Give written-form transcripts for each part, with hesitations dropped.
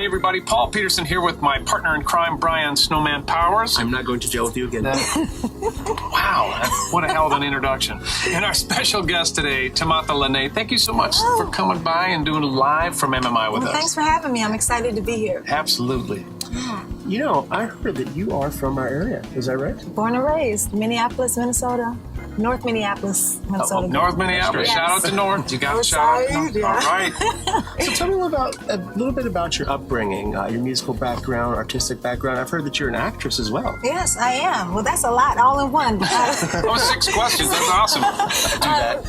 everybody. Paul Peterson here with my partner in crime, Brian Snowman Powers. I'm not going to jail with you again. Wow, what a hell of an introduction. And our special guest today, Timotha Lanae. Thank you so much for coming by and doing live from MMI with us. Thanks for having me. I'm excited to be here. Absolutely. You know, I heard that you are from our area. Is that right? Born and raised, Minneapolis, Minnesota. North Minneapolis, Minnesota. North Minneapolis. Yes. Shout out to North. You got to shout out. Yeah. All right. So tell me a little bit about your upbringing, your musical background, artistic background. I've heard that you're an actress as well. Yes, I am. Well, that's a lot all in one. 6 questions. That's awesome. Do that.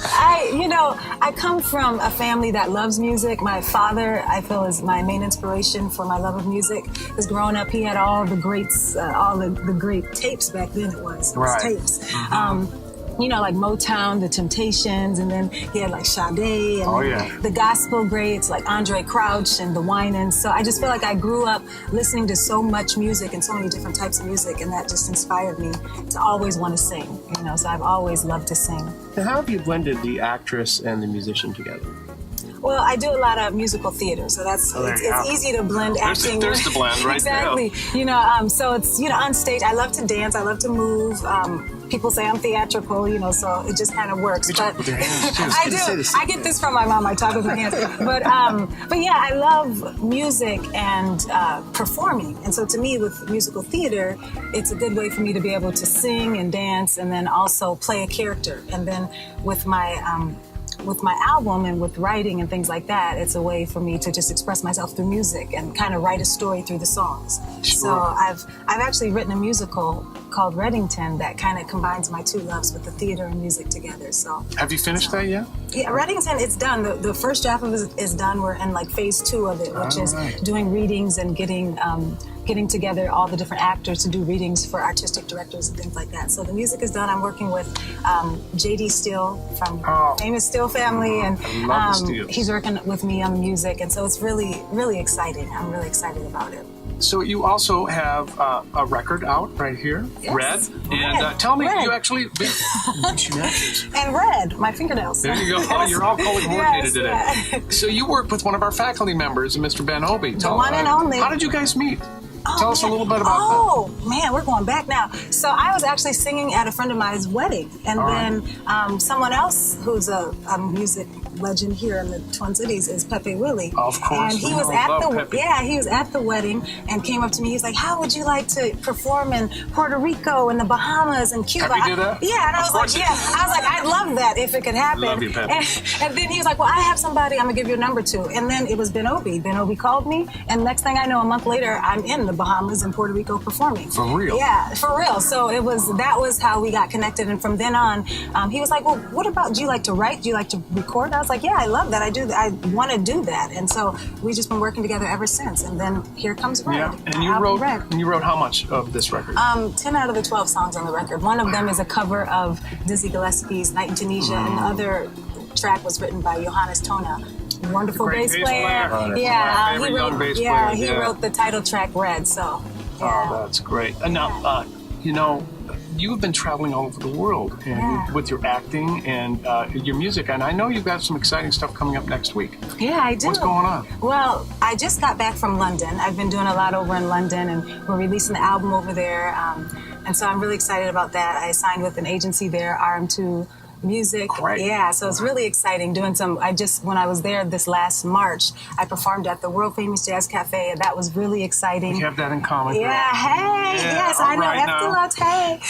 I come from a family that loves music. My father, I feel, is my main inspiration for my love of music. Because growing up, he had all the greats, all the great tapes back then. It was tapes. Mm-hmm. Like Motown, The Temptations, and then he had like Sade and the gospel greats like Andre Crouch and the Winans. So I just feel like I grew up listening to so much music and so many different types of music, and that just inspired me to always want to sing. So I've always loved to sing. Now, how have you blended the actress and the musician together? Well, I do a lot of musical theater, so it's easy to blend acting. There's the blend right exactly. there. So it's on stage. I love to dance. I love to move. People say I'm theatrical, so it just kind of works. You talk with your hands too. I do. I get this from my mom. I talk with my hands. But yeah, I love music and performing. And so to me, with musical theater, it's a good way for me to be able to sing and dance, and then also play a character. And then with my album and with writing and things like that, it's a way for me to just express myself through music and kind of write a story through the songs. Sure. So I've actually written a musical called Reddington that kind of combines my two loves with the theater and music together. So have you finished that yet? Yeah, Reddington, it's done. The first draft of it is done. We're in like phase 2 of it, which is doing readings and getting together all the different actors to do readings for artistic directors and things like that. So the music is done. I'm working with J.D. Steele from famous Steele family, and he's working with me on the music, and so it's really, really exciting. I'm really excited about it. So you also have a record out right here, Yes. Red. And tell me, Red. you actually... And Red, my fingernails. There you go. Oh, you're all color coordinated today. Yeah. So you work with one of our faculty members, Mr. Ben Obi. The one and only. How did you guys meet? Tell us a little bit about that. Oh, man, we're going back now. So I was actually singing at a friend of mine's wedding. And then someone else who's a music legend here in the Twin Cities is Pepe Willie. Of course. And he was at the wedding and came up to me. He's like, how would you like to perform in Puerto Rico and the Bahamas and Cuba? Have you did that? Yeah, and I was like, I'd love that if it could happen. Love you, Pepe. And then he was like, well, I have somebody I'm going to give your number to. And then it was Ben Obi. Ben Obi called me, and next thing I know, a month later, I'm in the Bahamas and Puerto Rico performing. For real? Yeah, for real. So that was how we got connected. And from then on, he was like, well, what about, do you like to write? Do you like to record? I was like, yeah, I love that. I want to do that. And so we've just been working together ever since. And then here comes Red. Yeah, and you wrote how much of this record? 10 out of the 12 songs on the record. One of them is a cover of Dizzy Gillespie's Night in Tunisia, and the other track was written by Johannes Tona. Wonderful bass player. Yeah, he wrote the title track Red, so yeah. Oh, that's great. And now, you've been traveling all over the world with your acting and your music, and I know you've got some exciting stuff coming up next week. Yeah, I do. What's going on? Well, I just got back from London. I've been doing a lot over in London, and we're releasing the album over there, and so I'm really excited about that. I signed with an agency there, RM2 Music. Great. Yeah, so it's really exciting doing when I was there this last March, I performed at the world famous Jazz Cafe, and that was really exciting. We have that in common. Yeah, hey, yes, I know, hey.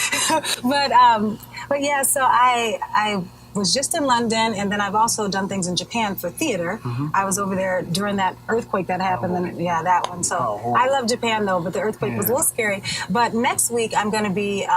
But yeah, so I was just in London, and then I've also done things in Japan for theater. I was over there during that earthquake that happened, and that one. So I love Japan though, but the earthquake was a little scary. But next week I'm going to be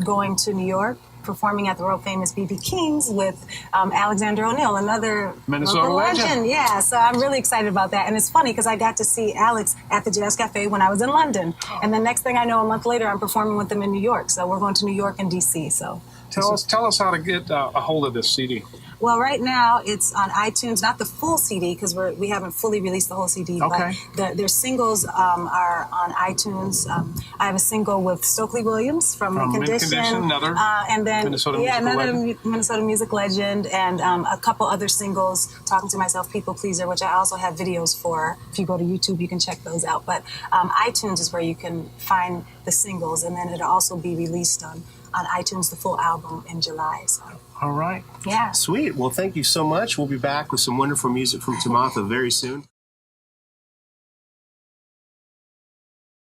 going to New York, performing at the world famous B.B. King's with Alexander O'Neill, another Minnesota legend. Yeah, so I'm really excited about that. And it's funny because I got to see Alex at the Jazz Cafe when I was in London. And the next thing I know, a month later, I'm performing with them in New York. So we're going to New York and D.C. So tell us how to get a hold of this CD. Well, right now it's on iTunes, not the full CD because we haven't fully released the whole CD. Okay. But their singles are on iTunes. I have a single with Stokely Williams from Mint Condition, another and then Minnesota Minnesota music legend, and a couple other singles. Talking to Myself, People Pleaser, which I also have videos for. If you go to YouTube, you can check those out. But iTunes is where you can find the singles, and then it'll also be released on iTunes, the full album in July. So. All right. Yeah. Sweet. Well, thank you so much. We'll be back with some wonderful music from Timotha very soon.